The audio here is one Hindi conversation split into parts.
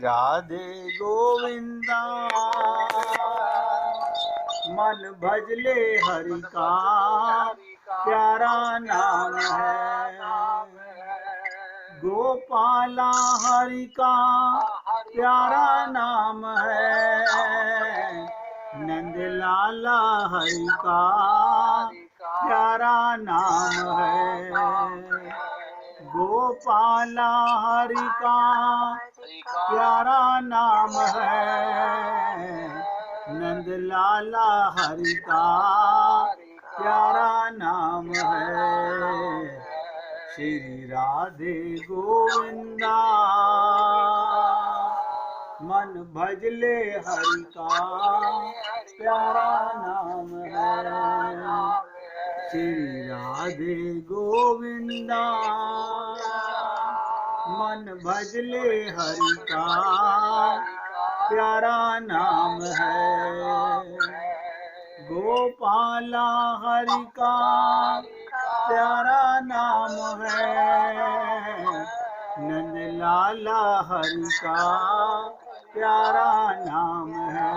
राधे गोविंदा मन भजले हरि का प्यारा नाम है। गोपाला हरि का प्यारा नाम है। नंद लाला हरि का प्यारा नाम है। गोपाला हरि का प्यारा नाम है। नंद लाला हरि का प्यारा नाम है। श्री राधे गोविंदा मन भजले हरि का प्यारा नाम है। श्री राधे गोविंदा मन भजले हरि का प्यारा नाम है। गोपाला हरि का प्यारा नाम है। नंद लाला हरि का प्यारा नाम है।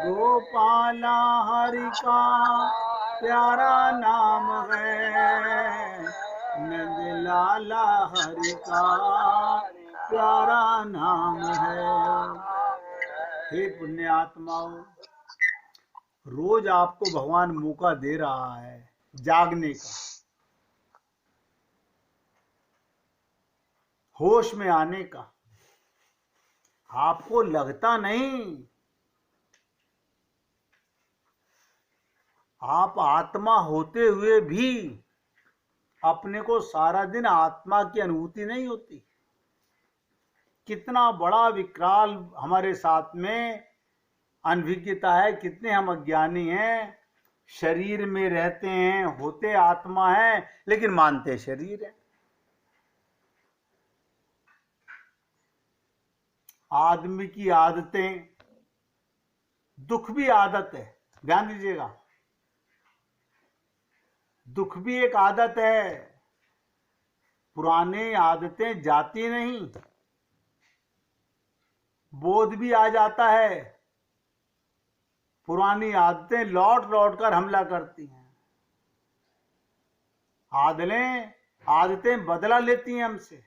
गोपाला हरि का प्यारा नाम है। नंद लाला हरि का प्यारा नाम है। हे पुण्य आत्माओं, रोज आपको भगवान मौका दे रहा है जागने का, होश में आने का। आपको लगता नहीं, आप आत्मा होते हुए भी अपने को सारा दिन आत्मा की अनुभूति नहीं होती। कितना बड़ा विकराल हमारे साथ में अनभिज्ञता है, कितने हम अज्ञानी हैं। शरीर में रहते हैं, होते आत्मा है, लेकिन मानते शरीर है। आदमी की आदतें, दुख भी आदत है, ध्यान दीजिएगा। दुख भी एक आदत है। पुरानी आदतें जाती नहीं, बोध भी आ जाता है। पुरानी आदतें लौट लौट कर हमला करती हैं। आदतें बदला लेती हैं हमसे।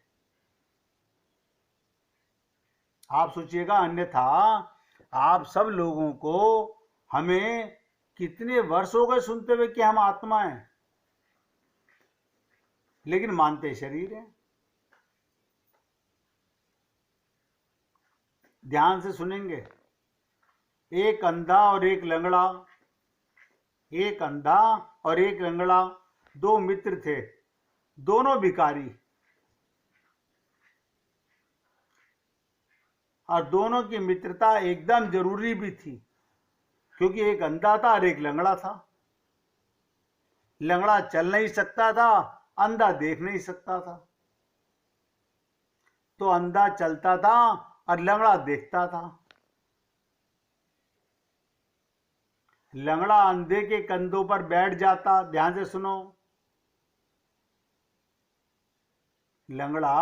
आप सोचिएगा, अन्यथा आप सब लोगों को हमें कितने वर्ष हो गए सुनते हुए कि हम आत्मा हैं, लेकिन मानते शरीर है। ध्यान से सुनेंगे। एक अंधा और एक लंगड़ा, एक अंधा और एक लंगड़ा, दो मित्र थे, दोनों भिखारी, और दोनों की मित्रता एकदम जरूरी भी थी, क्योंकि एक अंधा था और एक लंगड़ा था। लंगड़ा चल नहीं सकता था, अंधा देख नहीं सकता था, तो अंधा चलता था और लंगड़ा देखता था। लंगड़ा अंधे के कंधों पर बैठ जाता। ध्यान से सुनो। लंगड़ा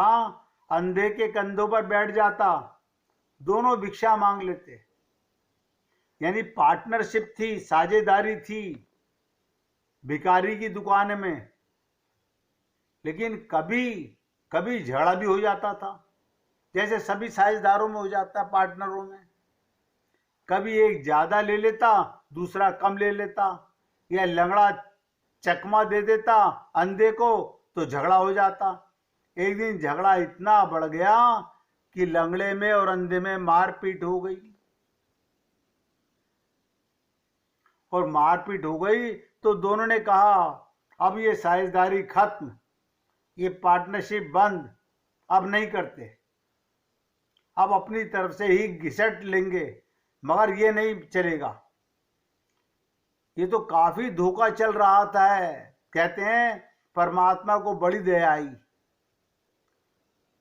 अंधे के कंधों पर बैठ जाता, दोनों भिक्षा मांग लेते। यानी पार्टनरशिप थी, साझेदारी थी भिखारी की दुकान में। लेकिन कभी कभी झगड़ा भी हो जाता था, जैसे सभी साझेदारों में हो जाता, पार्टनरों में। कभी एक ज्यादा ले लेता, दूसरा कम ले लेता, या लंगड़ा चकमा दे देता अंधे को, तो झगड़ा हो जाता। एक दिन झगड़ा इतना बढ़ गया कि लंगड़े में और अंधे में मारपीट हो गई। और मारपीट हो गई तो दोनों ने कहा, अब ये साझेदारी खत्म, ये पार्टनरशिप बंद, अब नहीं करते, अब अपनी तरफ से ही घिसट लेंगे, मगर ये नहीं चलेगा। ये तो काफी धोखा चल रहा था। कहते हैं परमात्मा को बड़ी दया आई,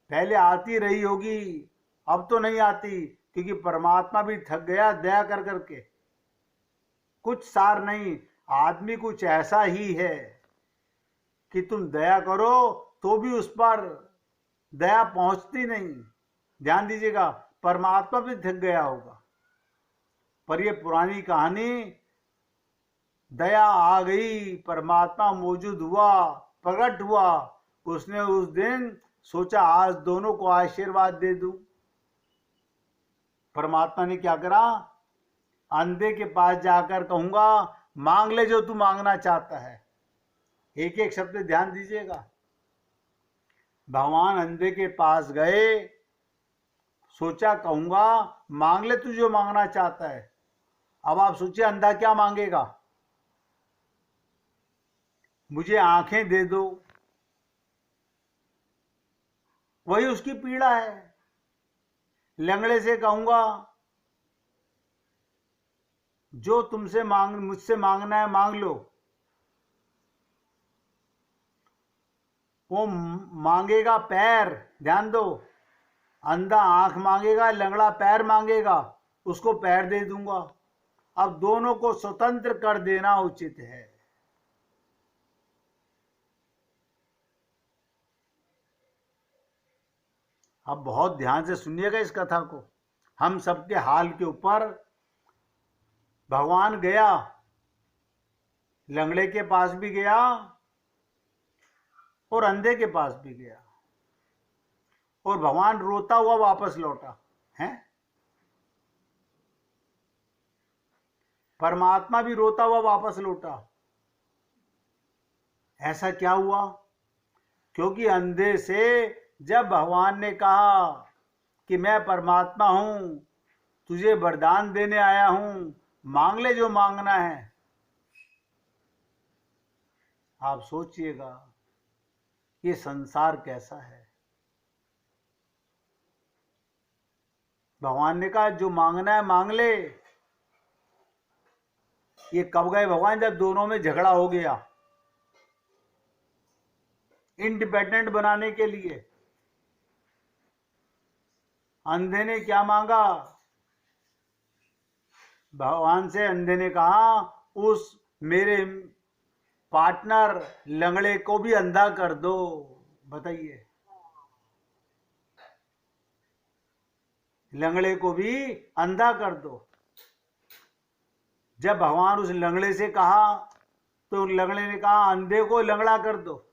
पहले आती रही होगी, अब तो नहीं आती, क्योंकि परमात्मा भी थक गया दया कर करके। कुछ सार नहीं, आदमी कुछ ऐसा ही है कि तुम दया करो तो भी उस पर दया पहुंचती नहीं। ध्यान दीजिएगा, परमात्मा भी थक गया होगा। पर ये पुरानी कहानी, दया आ गई, परमात्मा मौजूद हुआ, प्रकट हुआ। उसने उस दिन सोचा आज दोनों को आशीर्वाद दे दूं। परमात्मा ने क्या करा, अंधे के पास जाकर कहूंगा मांग ले जो तू मांगना चाहता है। एक एक शब्द ध्यान दीजिएगा। भगवान अंधे के पास गए, सोचा कहूंगा मांग ले तू जो मांगना चाहता है। अब आप सोचिए अंधा क्या मांगेगा, मुझे आंखें दे दो, वही उसकी पीड़ा है। लंगड़े से कहूंगा जो तुमसे मुझसे मांगना है मांग लो, वो मांगेगा पैर। ध्यान दो, अंधा आंख मांगेगा, लंगड़ा पैर मांगेगा, उसको पैर दे दूंगा। अब दोनों को स्वतंत्र कर देना उचित है। अब बहुत ध्यान से सुनिएगा इस कथा को। हम सबके हाल के ऊपर भगवान गया, लंगड़े के पास भी गया और अंधे के पास भी गया, और भगवान रोता हुआ वापस लौटा है। परमात्मा भी रोता हुआ वापस लौटा। ऐसा क्या हुआ? क्योंकि अंधे से जब भगवान ने कहा कि मैं परमात्मा हूं, तुझे वरदान देने आया हूं, मांग ले जो मांगना है। आप सोचिएगा ये संसार कैसा है। भगवान ने कहा जो मांगना है मांग ले। ये कब गए भगवान? जब दोनों में झगड़ा हो गया, इंडिपेंडेंट बनाने के लिए। अंधे ने क्या मांगा? भगवान से अंधे ने कहा उस मेरे पार्टनर लंगड़े को भी अंधा कर दो। बताइए, लंगड़े को भी अंधा कर दो। जब भगवान उस लंगड़े से कहा तो लंगड़े ने कहा अंधे को लंगड़ा कर दो।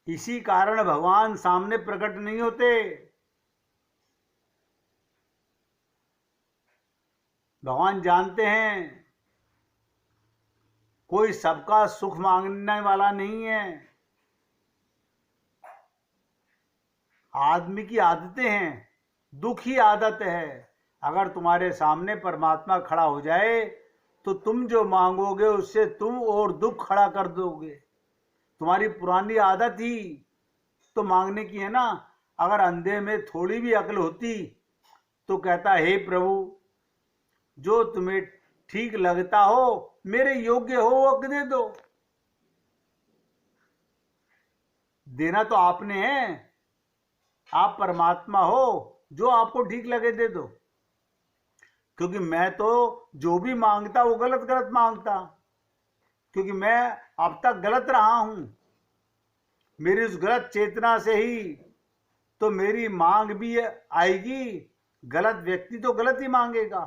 इसी कारण भगवान सामने प्रकट नहीं होते। भगवान जानते हैं कोई सबका सुख मांगने वाला नहीं है। आदमी की आदतें हैं, दुख ही आदत है। अगर तुम्हारे सामने परमात्मा खड़ा हो जाए तो तुम जो मांगोगे उससे तुम और दुख खड़ा कर दोगे। तुम्हारी पुरानी आदत ही तो मांगने की है ना। अगर अंधे में थोड़ी भी अक्ल होती तो कहता हे प्रभु जो तुम्हें ठीक लगता हो, मेरे योग्य हो वो दे दो। देना तो आपने है, आप परमात्मा हो, जो आपको ठीक लगे दे दो। क्योंकि मैं तो जो भी मांगता वो गलत गलत मांगता, क्योंकि मैं अब तक गलत रहा हूं। मेरी उस गलत चेतना से ही तो मेरी मांग भी आएगी। गलत व्यक्ति तो गलत ही मांगेगा।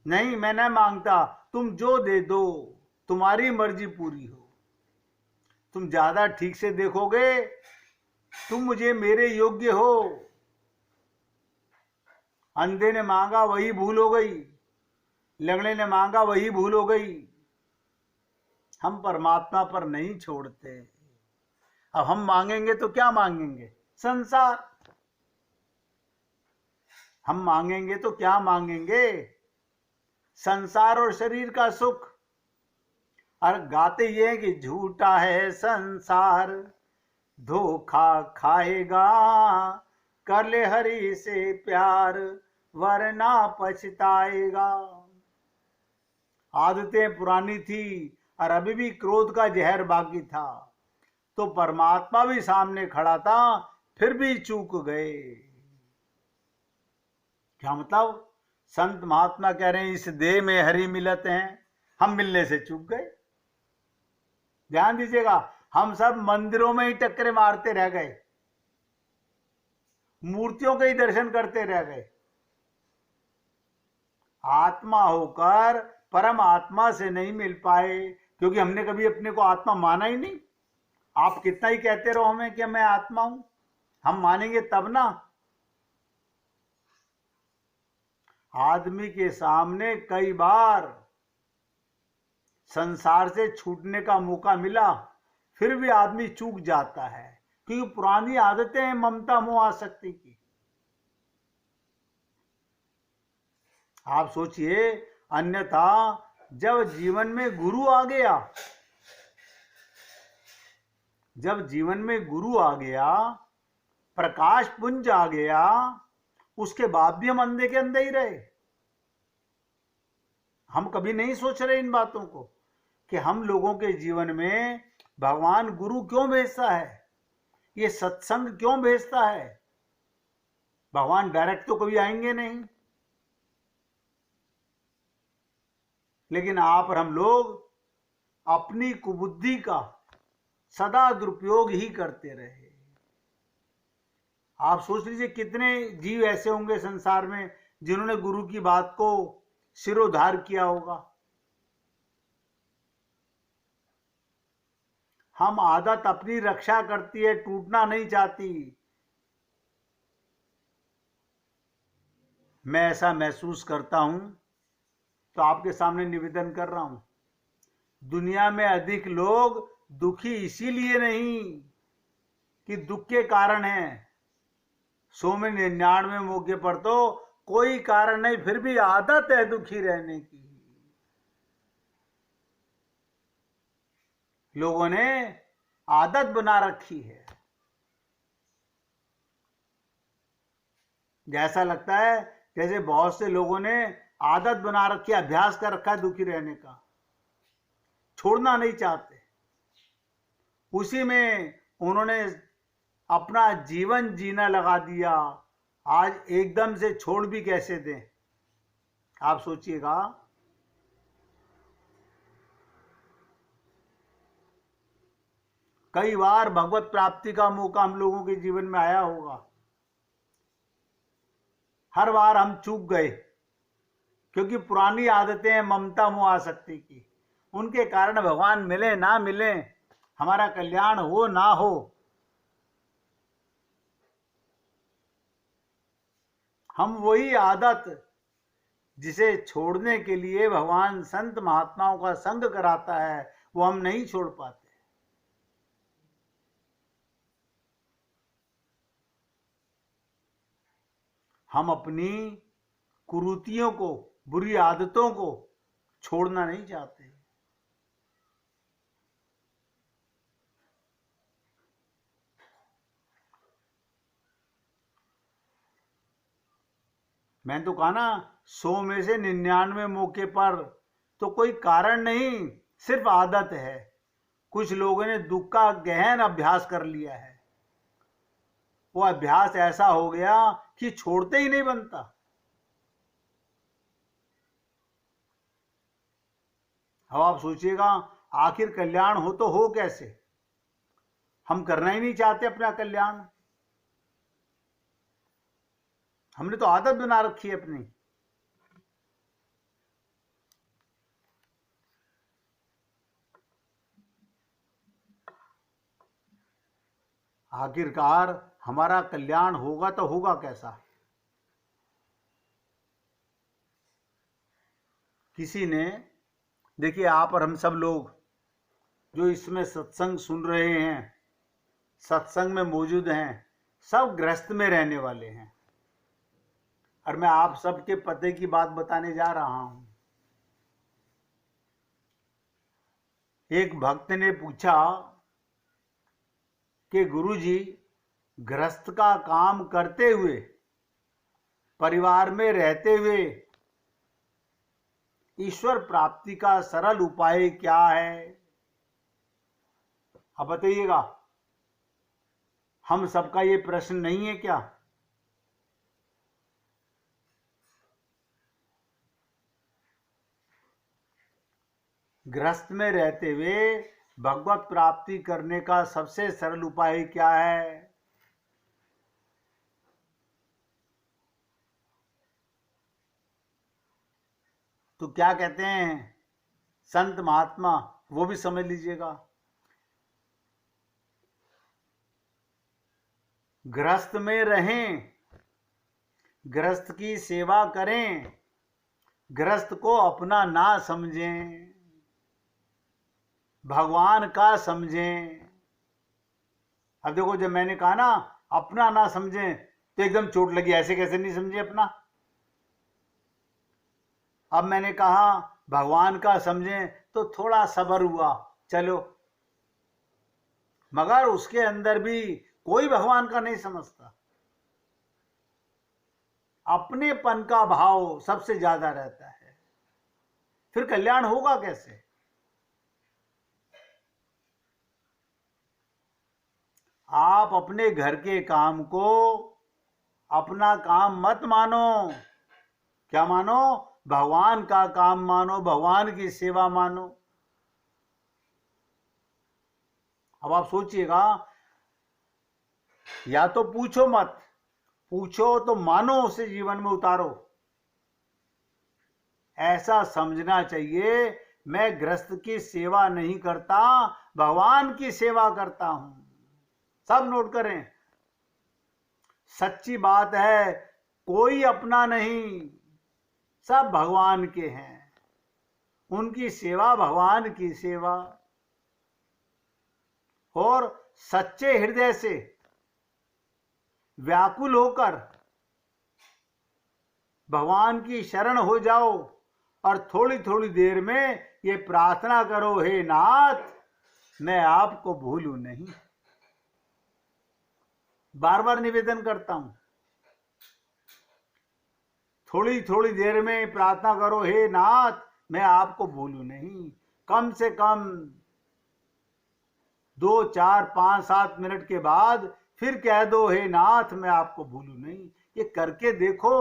नहीं, मैं नहीं मांगता, तुम जो दे दो, तुम्हारी मर्जी पूरी हो। तुम ज्यादा ठीक से देखोगे, तुम मुझे मेरे योग्य हो। अंधे ने मांगा वही भूल हो गई, लंगड़े ने मांगा वही भूल हो गई। हम परमात्मा पर नहीं छोड़ते। अब हम मांगेंगे तो क्या मांगेंगे? संसार। हम मांगेंगे तो क्या मांगेंगे? संसार और शरीर का सुख। और गाते ये कि झूठा है संसार, धोखा खाएगा, कर ले हरि से प्यार, वरना पछताएगा। आदतें पुरानी थी और अभी भी क्रोध का जहर बाकी था, तो परमात्मा भी सामने खड़ा था, फिर भी चूक गए। क्या मतलब? संत महात्मा कह रहे हैं इस देह में हरि मिलत हैं, हम मिलने से चूक गए। ध्यान दीजिएगा, हम सब मंदिरों में ही टक्करे मारते रह गए, मूर्तियों के ही दर्शन करते रह गए। आत्मा होकर परम आत्मा से नहीं मिल पाए, क्योंकि हमने कभी अपने को आत्मा माना ही नहीं। आप कितना ही कहते रहो हमें कि मैं आत्मा हूं, हम मानेंगे तब ना। आदमी के सामने कई बार संसार से छूटने का मौका मिला, फिर भी आदमी चूक जाता है, क्योंकि पुरानी आदतें हैं ममता मोह आसक्ति की। आप सोचिए, अन्यथा जब जीवन में गुरु आ गया, जब जीवन में गुरु आ गया, प्रकाश पुंज आ गया, उसके बाद भी हम अंधे के अंधे ही रहे। हम कभी नहीं सोच रहे इन बातों को कि हम लोगों के जीवन में भगवान गुरु क्यों भेजता है, ये सत्संग क्यों भेजता है। भगवान डायरेक्ट तो कभी आएंगे नहीं, लेकिन आप और हम लोग अपनी कुबुद्धि का सदा दुरुपयोग ही करते रहे। आप सोच लीजिए कितने जीव ऐसे होंगे संसार में जिन्होंने गुरु की बात को सिरोधार किया होगा। हम आदत अपनी रक्षा करती है, टूटना नहीं चाहती। मैं ऐसा महसूस करता हूं, तो आपके सामने निवेदन कर रहा हूं। दुनिया में अधिक लोग दुखी इसीलिए नहीं कि दुख के कारण है, 100 में 99 मौके पर तो कोई कारण नहीं, फिर भी आदत है दुखी रहने की। लोगों ने आदत बना रखी है, जैसा लगता है जैसे बहुत से लोगों ने आदत बना रखी है, अभ्यास कर रखा है दुखी रहने का, छोड़ना नहीं चाहते। उसी में उन्होंने अपना जीवन जीना लगा दिया, आज एकदम से छोड़ भी कैसे दें। आप सोचिएगा, कई बार भगवत प्राप्ति का मौका हम लोगों के जीवन में आया होगा, हर बार हम चूक गए, क्योंकि पुरानी आदतें हैं ममता मोह आसक्ति की, उनके कारण भगवान मिले ना मिले, हमारा कल्याण हो ना हो, हम वही आदत जिसे छोड़ने के लिए भगवान संत महात्माओं का संग कराता है, वो हम नहीं छोड़ पाते। हम अपनी कुरीतियों को, बुरी आदतों को छोड़ना नहीं चाहते। मैंने तो कहा ना, 100 में से 99 मौके पर तो कोई कारण नहीं, सिर्फ आदत है। कुछ लोगों ने दुख का गहन अभ्यास कर लिया है, वो अभ्यास ऐसा हो गया कि छोड़ते ही नहीं बनता। अब आप सोचिएगा, आखिर कल्याण हो तो हो कैसे। हम करना ही नहीं चाहते अपना कल्याण, हमने तो आदत बना रखी है अपनी। आखिरकार हमारा कल्याण होगा तो होगा कैसा। किसी ने, देखिए आप और हम सब लोग जो इसमें सत्संग सुन रहे हैं, सत्संग में मौजूद हैं, सब गृहस्थ में रहने वाले हैं, और मैं आप सबके पते की बात बताने जा रहा हूं। एक भक्त ने पूछा कि गुरुजी, गृहस्थ का काम करते हुए, परिवार में रहते हुए ईश्वर प्राप्ति का सरल उपाय क्या है। अब बताइएगा, हम सबका ये प्रश्न नहीं है क्या। गृहस्थ में रहते हुए भगवत प्राप्ति करने का सबसे सरल उपाय क्या है? तो क्या कहते हैं संत महात्मा, वो भी समझ लीजिएगा। गृहस्थ में रहें, गृहस्थ की सेवा करें, गृहस्थ को अपना ना समझें, भगवान का समझें। अब देखो, जब मैंने कहा ना अपना ना समझें तो एकदम चोट लगी, ऐसे कैसे नहीं समझे अपना। अब मैंने कहा भगवान का समझें तो थोड़ा सब्र हुआ, चलो। मगर उसके अंदर भी कोई भगवान का नहीं समझता, अपनेपन का भाव सबसे ज्यादा रहता है। फिर कल्याण होगा कैसे? आप अपने घर के काम को अपना काम मत मानो। क्या मानो? भगवान का काम मानो, भगवान की सेवा मानो। अब आप सोचिएगा, या तो पूछो मत, पूछो तो मानो, उसे जीवन में उतारो। ऐसा समझना चाहिए, मैं गृहस्थ की सेवा नहीं करता, भगवान की सेवा करता हूं। सब नोट करें, सच्ची बात है, कोई अपना नहीं, सब भगवान के हैं। उनकी सेवा भगवान की सेवा। और सच्चे हृदय से व्याकुल होकर भगवान की शरण हो जाओ और थोड़ी थोड़ी देर में ये प्रार्थना करो, हे नाथ मैं आपको भूलूं नहीं। बार बार निवेदन करता हूं, थोड़ी थोड़ी देर में प्रार्थना करो, हे नाथ मैं आपको भूलूं नहीं। कम से कम 2, 4, 5, 7 मिनट के बाद फिर कह दो, हे नाथ मैं आपको भूलूं नहीं। ये करके देखो।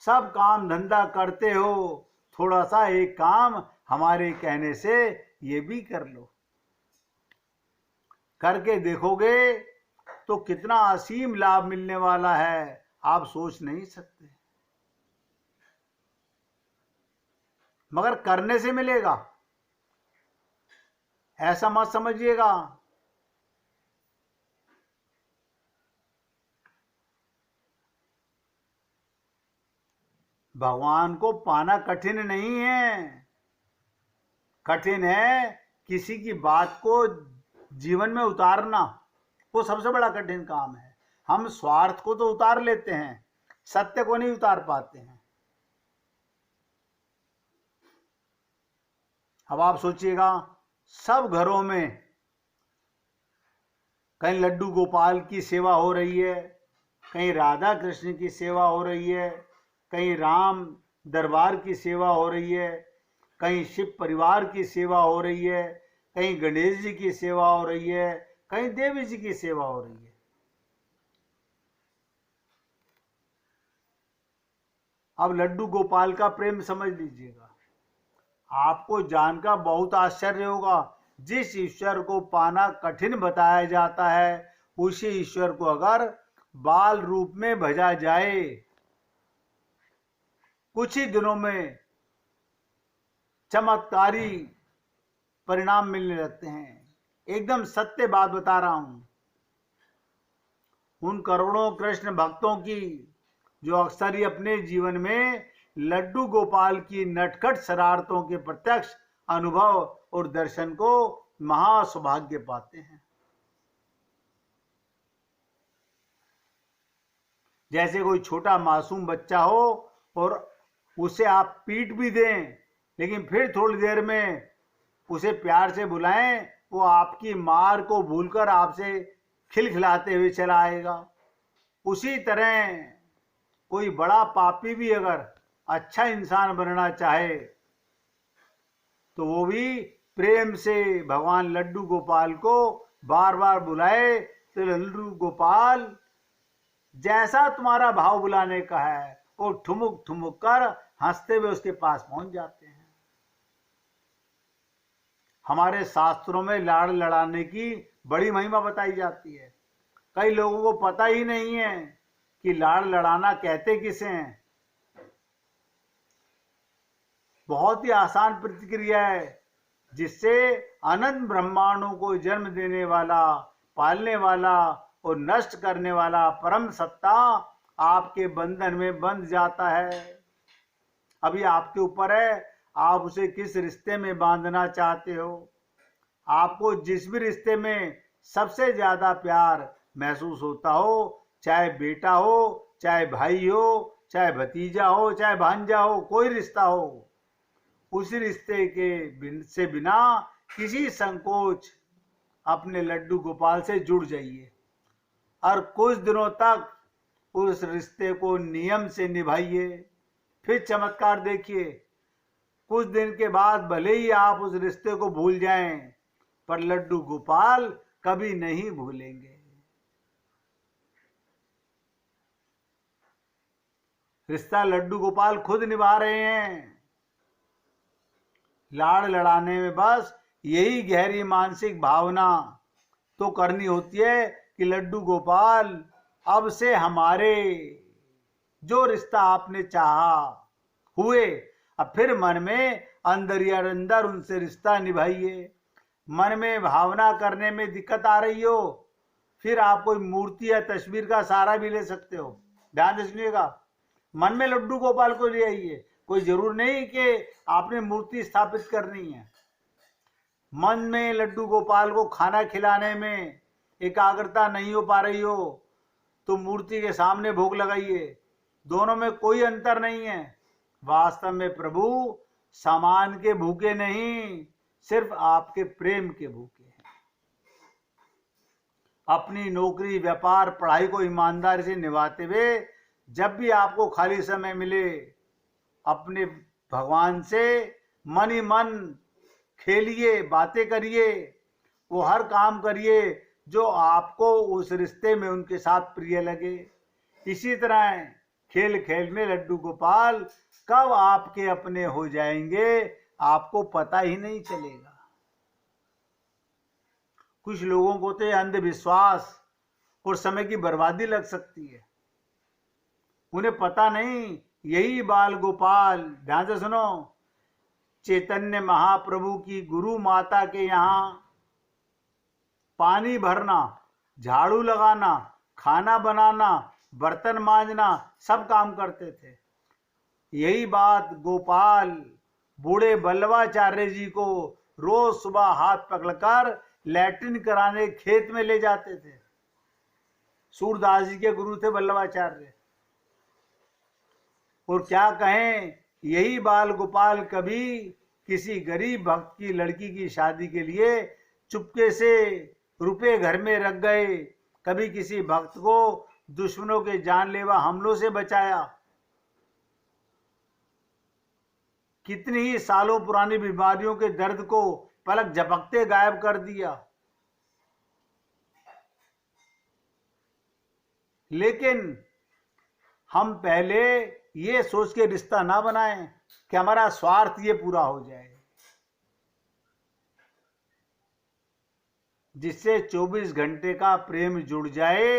सब काम धंधा करते हो, थोड़ा सा एक काम हमारे कहने से ये भी कर लो। करके देखोगे तो कितना असीम लाभ मिलने वाला है, आप सोच नहीं सकते। मगर करने से मिलेगा, ऐसा मत समझिएगा। भगवान को पाना कठिन नहीं है, कठिन है किसी की बात को जीवन में उतारना। वो सबसे बड़ा कठिन काम है। हम स्वार्थ को तो उतार लेते हैं, सत्य को नहीं उतार पाते हैं। अब आप सोचिएगा, सब घरों में कहीं लड्डू गोपाल की सेवा हो रही है, कहीं राधा कृष्ण की सेवा हो रही है, कहीं राम दरबार की सेवा हो रही है, कहीं शिव परिवार की सेवा हो रही है, कहीं गणेश जी की सेवा हो रही है, कहीं देवी जी की सेवा हो रही है। अब लड्डू गोपाल का प्रेम समझ लीजिएगा। आपको जानकर बहुत आश्चर्य होगा, जिस ईश्वर को पाना कठिन बताया जाता है, उसी ईश्वर को अगर बाल रूप में भजा जाए, कुछ ही दिनों में चमत्कारी परिणाम मिलने लगते हैं। एकदम सत्य बात बता रहा हूं। उन करोड़ों कृष्ण भक्तों की जो अक्सर ही अपने जीवन में लड्डू गोपाल की नटखट शरारतों के प्रत्यक्ष अनुभव और दर्शन को महासौभाग्य पाते हैं। जैसे कोई छोटा मासूम बच्चा हो और उसे आप पीट भी दें, लेकिन फिर थोड़ी देर में उसे प्यार से बुलाएं, वो आपकी मार को भूलकर आपसे खिलखिलाते हुए चला आएगा। उसी तरह कोई बड़ा पापी भी अगर अच्छा इंसान बनना चाहे तो वो भी प्रेम से भगवान लड्डू गोपाल को बार बार बुलाए, तो लड्डू गोपाल जैसा तुम्हारा भाव बुलाने का है, वो ठुमुक ठुमुक कर हंसते हुए उसके पास पहुंच जाते हैं। हमारे शास्त्रों में लाड़ लड़ाने की बड़ी महिमा बताई जाती है। कई लोगों को पता ही नहीं है कि लाड़ लड़ाना कहते किसे हैं। बहुत ही आसान प्रतिक्रिया है जिससे अनंत ब्रह्मांडों को जन्म देने वाला, पालने वाला और नष्ट करने वाला परम सत्ता आपके बंधन में बंध जाता है। अभी आपके ऊपर है, आप उसे किस रिश्ते में बांधना चाहते हो। आपको जिस भी रिश्ते में सबसे ज्यादा प्यार महसूस होता हो, चाहे बेटा हो, चाहे भाई हो, चाहे भतीजा हो, चाहे भांजा हो, कोई रिश्ता हो, उस रिश्ते से बिना किसी संकोच अपने लड्डू गोपाल से जुड़ जाइए और कुछ दिनों तक उस रिश्ते को नियम से निभाइए। फिर चमत्कार देखिए। कुछ दिन के बाद भले ही आप उस रिश्ते को भूल जाएं, पर लड्डू गोपाल कभी नहीं भूलेंगे। रिश्ता लड्डू गोपाल खुद निभा रहे हैं। लाड़ लड़ाने में बस यही गहरी मानसिक भावना तो करनी होती है कि लड्डू गोपाल अब से हमारे जो रिश्ता आपने चाहा हुए। अब फिर मन में अंदर ही अंदर उनसे रिश्ता निभाइए। मन में भावना करने में दिक्कत आ रही हो, फिर आप कोई मूर्ति या तस्वीर का सहारा भी ले सकते हो। ध्यान से सुनिएगा। मन में लड्डू गोपाल को ले आइए। कोई जरूर नहीं कि आपने मूर्ति स्थापित करनी है। मन में लड्डू गोपाल को खाना खिलाने में एकाग्रता नहीं हो पा रही हो तो मूर्ति के सामने भोग लगाइए। दोनों में कोई अंतर नहीं है। वास्तव में प्रभु सामान के भूखे नहीं, सिर्फ आपके प्रेम के भूखे हैं। अपनी नौकरी, व्यापार, पढ़ाई को ईमानदारी से निभाते हुए जब भी आपको खाली समय मिले, अपने भगवान से मन ही मन खेलिए, बातें करिए, वो हर काम करिए जो आपको उस रिश्ते में उनके साथ प्रिय लगे। इसी तरह खेल खेल में लड्डू गोपाल कब आपके अपने हो जाएंगे आपको पता ही नहीं चलेगा। कुछ लोगों को तो अंधविश्वास और समय की बर्बादी लग सकती है। उन्हें पता नहीं यही बाल गोपाल, ध्यान से सुनो, चैतन्य महाप्रभु की गुरु माता के यहाँ पानी भरना, झाड़ू लगाना, खाना बनाना, बर्तन मांजना सब काम करते थे। यही बात गोपाल बूढ़े बल्लवाचार्य जी को रोज सुबह हाथ पकड़कर लैट्रिन कराने खेत में ले जाते थे। सूरदास जी के गुरु थे बल्लवाचार्य। और क्या कहें, यही बाल गोपाल कभी किसी गरीब भक्त की लड़की की शादी के लिए चुपके से रुपए घर में रख गए, कभी किसी भक्त को दुश्मनों के जानलेवा हमलों से बचाया, कितनी ही सालों पुरानी बीमारियों के दर्द को पलक झपकते गायब कर दिया। लेकिन हम पहले ये सोच के रिश्ता ना बनाएं कि हमारा स्वार्थ ये पूरा हो जाए, जिससे 24 घंटे का प्रेम जुड़ जाए,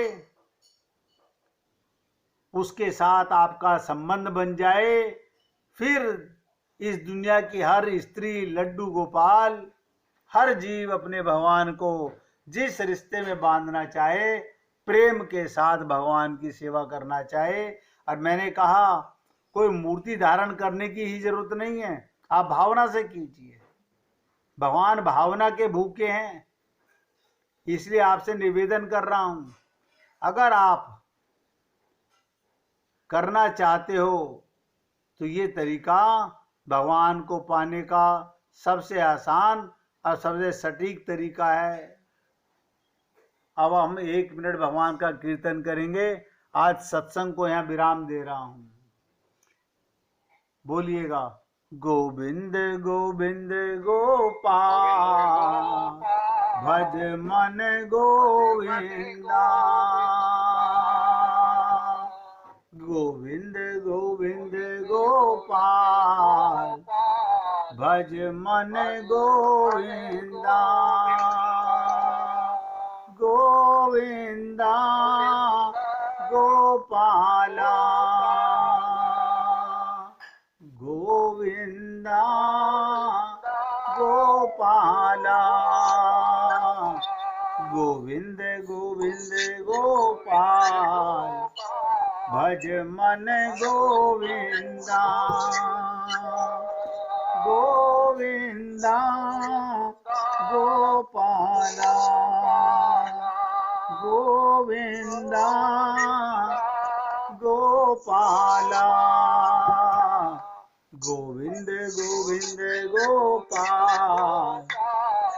उसके साथ आपका संबंध बन जाए। फिर इस दुनिया की हर स्त्री, लड्डू गोपाल, हर जीव अपने भगवान को जिस रिश्ते में बांधना चाहे, प्रेम के साथ भगवान की सेवा करना चाहे। और मैंने कहा कोई मूर्ति धारण करने की ही जरूरत नहीं है, आप भावना से कीजिए। भगवान भावना के भूखे हैं। इसलिए आपसे निवेदन कर रहा हूं, अगर आप करना चाहते हो तो ये तरीका भगवान को पाने का सबसे आसान और सबसे सटीक तरीका है। अब हम 1 मिनट भगवान का कीर्तन करेंगे। आज सत्संग को यहाँ विराम दे रहा हूं। बोलिएगा, गोविंद गोविंद गोपाल, भज मन गोविंदा। गोविंद गोविंद गोपाल, भज मन गोविंदा गोविंदा गोपाला गोविंदा गोपाला गोविंद गोविंद गोपाल भज मन गोविंदा गोविंदा गोपाला गोविंदा गोपाला गोविंद गोविंद गोपाल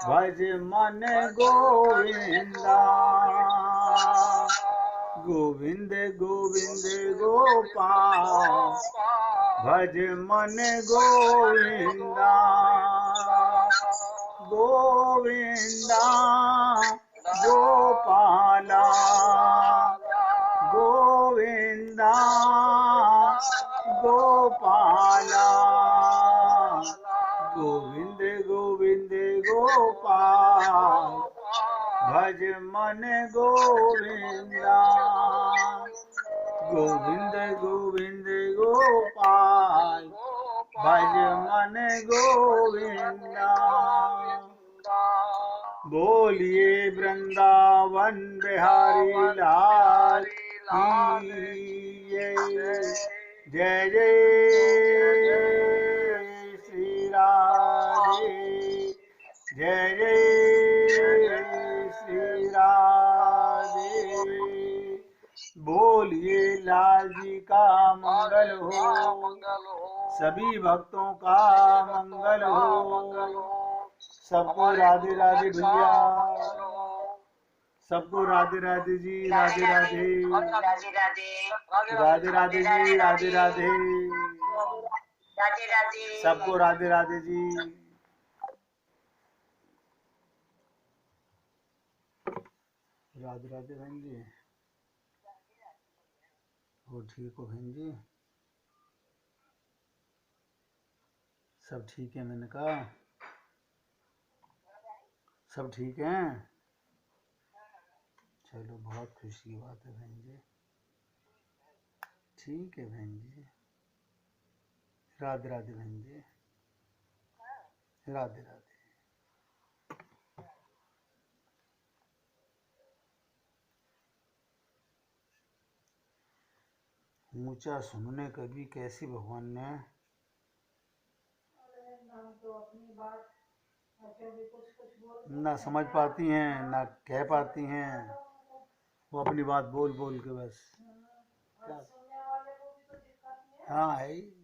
भज मन गोविंदा गोविंद गोविंद गोपाल भज मन गोविंदा गोविंदा गोपाला गोविंदा गोपाला गोविंद गोविंद गोपाल भज मन गोविंदा गोविंद गोविंद गोपाल भज मन गोविंदा बोलिए वृंदावन बिहारी लाल की जय जय श्री राधे जय जय श्री राधे बोलिए लाल जी का मंगल हो सभी भक्तों का मंगल हो सबको राधे राधे भैया सबको राधे राधे जी राधे राधे राधे राधे जी राधे राधे सबको राधे राधे जी राधे राधे बहन जी वो ठीक हो बहन जी सब ठीक है मैंने कहा सब ठीक हैं चलो बहुत खुशी की बात है बहन जी ठीक है बहन जी राधे राधे बहन जी राधे राधे ऊंचा सुनने कभी कैसी भगवान ने ना समझ पाती हैं ना कह पाती हैं वो अपनी बात बोल बोल के बस हाँ है ही